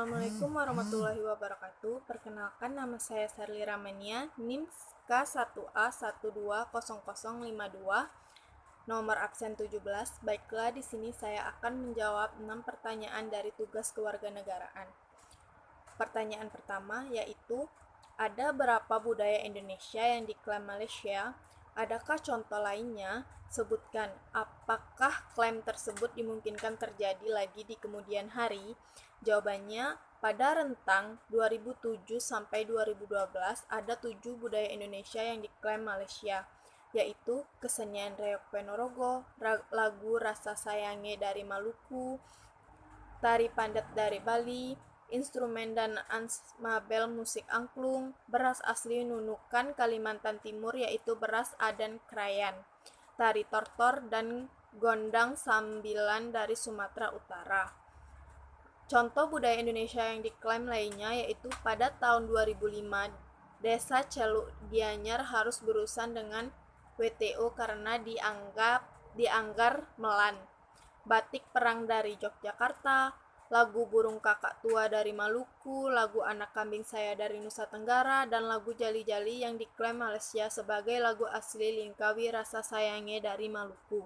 Assalamualaikum warahmatullahi wabarakatuh. Perkenalkan, nama saya Sarli Ramania, NIM K1A120052, nomor absen 17. Baiklah, di sini saya akan menjawab 6 pertanyaan dari tugas kewarganegaraan. Pertanyaan pertama yaitu, ada berapa budaya Indonesia yang diklaim Malaysia? Adakah contoh lainnya? Sebutkan, apakah klaim tersebut dimungkinkan terjadi lagi di kemudian hari? Jawabannya, pada rentang 2007 sampai 2012 ada 7 budaya Indonesia yang diklaim Malaysia, yaitu kesenian Reok Ponorogo, lagu Rasa Sayange dari Maluku, tari pandat dari Bali, instrumen dan ansmabel musik angklung, beras asli Nunukan Kalimantan Timur yaitu beras adan krayan, tari tortor dan gondang sambilan dari Sumatera Utara. Contoh budaya Indonesia yang diklaim lainnya yaitu pada tahun 2005 Desa Celuk Gianyar harus berurusan dengan WTO karena dianggar melan. Batik Perang dari Yogyakarta, lagu Burung Kakak Tua dari Maluku, lagu Anak Kambing Saya dari Nusa Tenggara, dan lagu Jali-Jali yang diklaim Malaysia sebagai lagu asli Lingkawi Rasa Sayange dari Maluku.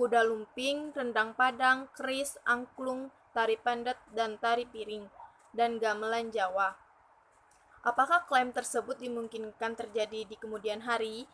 Kuda lumping, rendang padang, keris, angklung, tari pandat, dan tari piring, dan gamelan Jawa. Apakah klaim tersebut dimungkinkan terjadi di kemudian hari?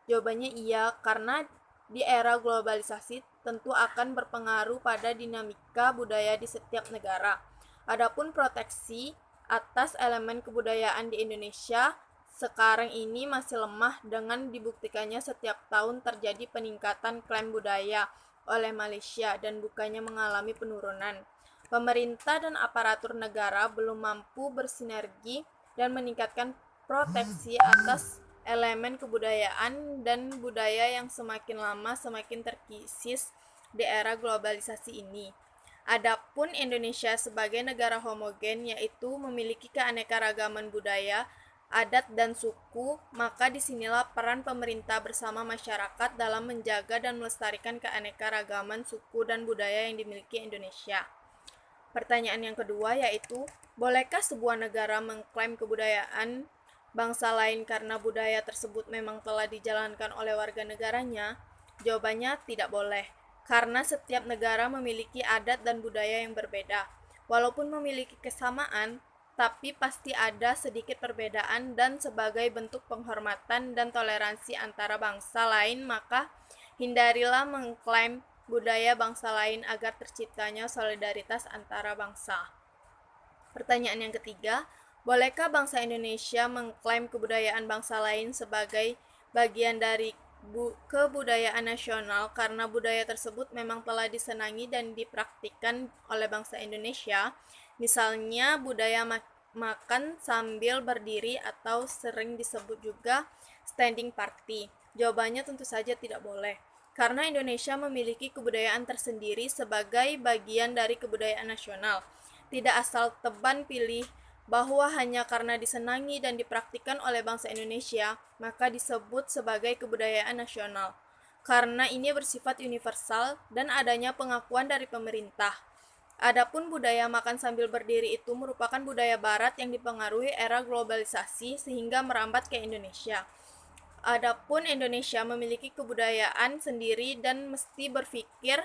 Jawabannya iya, karena di era globalisasi tentu akan berpengaruh pada dinamika budaya di setiap negara. Adapun proteksi atas elemen kebudayaan di Indonesia sekarang ini masih lemah dengan dibuktikannya setiap tahun terjadi peningkatan klaim budaya oleh Malaysia dan bukannya mengalami penurunan. Pemerintah dan aparatur negara belum mampu bersinergi dan meningkatkan proteksi atas elemen kebudayaan dan budaya yang semakin lama semakin terkikis di era globalisasi ini. Adapun Indonesia sebagai negara homogen yaitu memiliki keanekaragaman budaya, adat dan suku, maka disinilah peran pemerintah bersama masyarakat dalam menjaga dan melestarikan keanekaragaman suku dan budaya yang dimiliki Indonesia. Pertanyaan yang kedua yaitu, bolehkah sebuah negara mengklaim kebudayaan bangsa lain karena budaya tersebut memang telah dijalankan oleh warga negaranya? Jawabannya tidak boleh, karena setiap negara memiliki adat dan budaya yang berbeda. Walaupun memiliki kesamaan, tapi pasti ada sedikit perbedaan dan sebagai bentuk penghormatan dan toleransi antara bangsa lain, maka hindarilah mengklaim budaya bangsa lain agar terciptanya solidaritas antara bangsa. Pertanyaan yang ketiga, bolehkah bangsa Indonesia mengklaim kebudayaan bangsa lain sebagai bagian dari kebudayaan nasional karena budaya tersebut memang telah disenangi dan dipraktikkan oleh bangsa Indonesia, misalnya budaya makan sambil berdiri atau sering disebut juga standing party? Jawabannya tentu saja tidak boleh, karena Indonesia memiliki kebudayaan tersendiri sebagai bagian dari kebudayaan nasional. Tidak asal teban pilih bahwa hanya karena disenangi dan dipraktikkan oleh bangsa Indonesia, maka disebut sebagai kebudayaan nasional. Karena ini bersifat universal dan adanya pengakuan dari pemerintah. Adapun budaya makan sambil berdiri itu merupakan budaya barat yang dipengaruhi era globalisasi sehingga merambat ke Indonesia. Adapun Indonesia memiliki kebudayaan sendiri dan mesti berpikir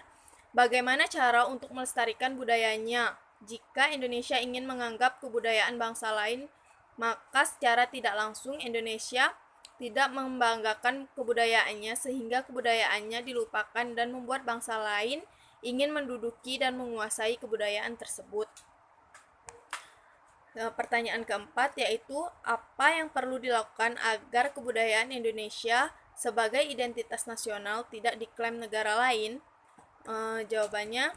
bagaimana cara untuk melestarikan budayanya. Jika Indonesia ingin menganggap kebudayaan bangsa lain, maka secara tidak langsung Indonesia tidak membanggakan kebudayaannya sehingga kebudayaannya dilupakan dan membuat bangsa lain ingin menduduki dan menguasai kebudayaan tersebut. Pertanyaan keempat yaitu, apa yang perlu dilakukan agar kebudayaan Indonesia sebagai identitas nasional tidak diklaim negara lain? Jawabannya,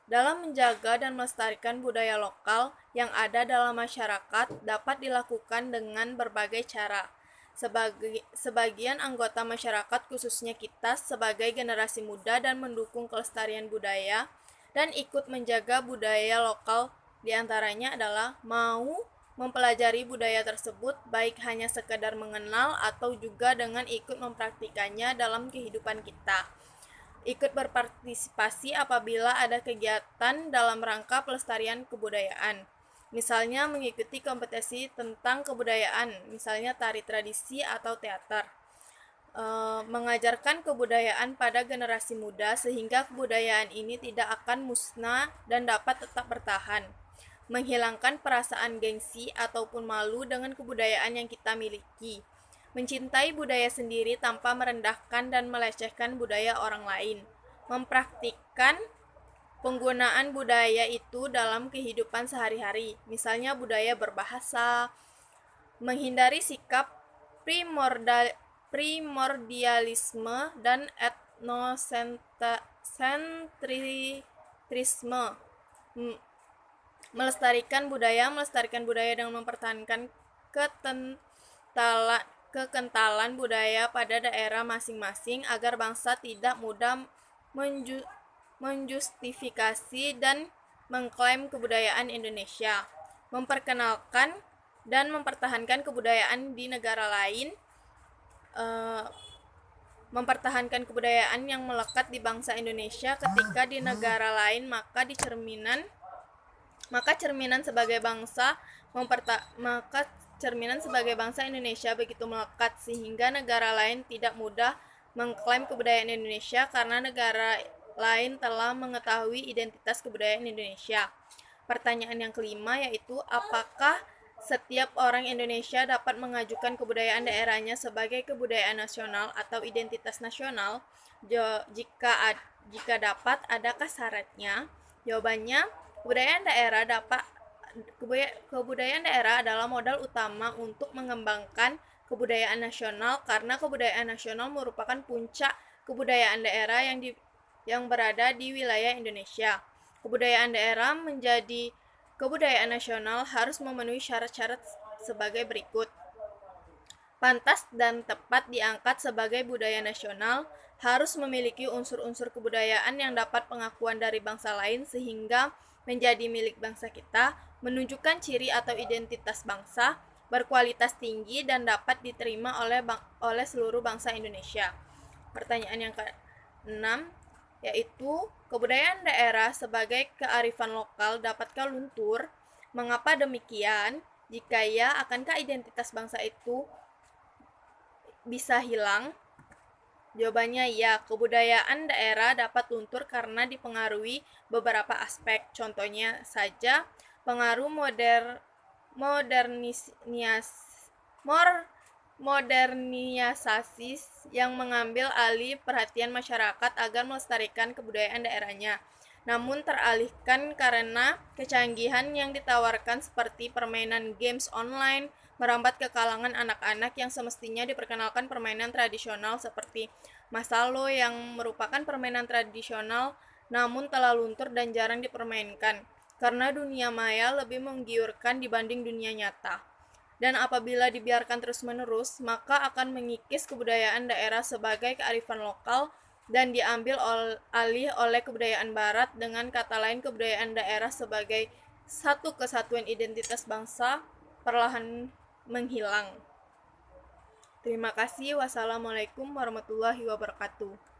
dalam menjaga dan melestarikan budaya lokal yang ada dalam masyarakat dapat dilakukan dengan berbagai cara. Sebagian anggota masyarakat, khususnya kita sebagai generasi muda dan mendukung kelestarian budaya dan ikut menjaga budaya lokal, diantaranya adalah mau mempelajari budaya tersebut baik hanya sekedar mengenal atau juga dengan ikut mempraktikannya dalam kehidupan kita. Ikut berpartisipasi apabila ada kegiatan dalam rangka pelestarian kebudayaan. Misalnya mengikuti kompetisi tentang kebudayaan, misalnya tari tradisi atau teater. Mengajarkan kebudayaan pada generasi muda sehingga kebudayaan ini tidak akan musnah dan dapat tetap bertahan. Menghilangkan perasaan gengsi ataupun malu dengan kebudayaan yang kita miliki. Mencintai budaya sendiri tanpa merendahkan dan melecehkan budaya orang lain. Mempraktikkan penggunaan budaya itu dalam kehidupan sehari-hari, misalnya budaya berbahasa. Menghindari sikap primordialisme dan etnosentrisme. Melestarikan budaya dengan mempertahankan kekentalan budaya pada daerah masing-masing agar bangsa tidak mudah menjustifikasi dan mengklaim kebudayaan Indonesia. Memperkenalkan dan mempertahankan kebudayaan di negara lain, mempertahankan kebudayaan yang melekat di bangsa Indonesia ketika di negara lain, maka cerminan sebagai bangsa Indonesia begitu melekat sehingga negara lain tidak mudah mengklaim kebudayaan Indonesia karena negara lain telah mengetahui identitas kebudayaan Indonesia. Pertanyaan yang kelima yaitu apakah setiap orang Indonesia dapat mengajukan kebudayaan daerahnya sebagai kebudayaan nasional atau identitas nasional? Jika dapat, adakah syaratnya? Jawabannya, kebudayaan daerah adalah modal utama untuk mengembangkan kebudayaan nasional karena kebudayaan nasional merupakan puncak kebudayaan daerah yang berada di wilayah Indonesia. Kebudayaan daerah menjadi kebudayaan nasional harus memenuhi syarat-syarat sebagai berikut. Pantas dan tepat diangkat sebagai budaya nasional, harus memiliki unsur-unsur kebudayaan yang dapat pengakuan dari bangsa lain sehingga menjadi milik bangsa kita, menunjukkan ciri atau identitas bangsa, berkualitas tinggi dan dapat diterima oleh seluruh bangsa Indonesia. Pertanyaan yang ke-6 yaitu kebudayaan daerah sebagai kearifan lokal dapatkah luntur? Mengapa demikian? Jika ya, akankah identitas bangsa itu bisa hilang? Jawabannya ya, kebudayaan daerah dapat luntur karena dipengaruhi beberapa aspek. Contohnya saja, pengaruh modernisasi yang mengambil alih perhatian masyarakat agar melestarikan kebudayaan daerahnya. Namun teralihkan karena kecanggihan yang ditawarkan seperti permainan games online merambat ke kalangan anak-anak yang semestinya diperkenalkan permainan tradisional seperti masalo yang merupakan permainan tradisional namun telah luntur dan jarang dipermainkan karena dunia maya lebih menggiurkan dibanding dunia nyata. Dan apabila dibiarkan terus-menerus, maka akan mengikis kebudayaan daerah sebagai kearifan lokal dan diambil alih oleh kebudayaan barat, dengan kata lain kebudayaan daerah sebagai satu kesatuan identitas bangsa perlahan menghilang. Terima kasih. Wassalamualaikum warahmatullahi wabarakatuh.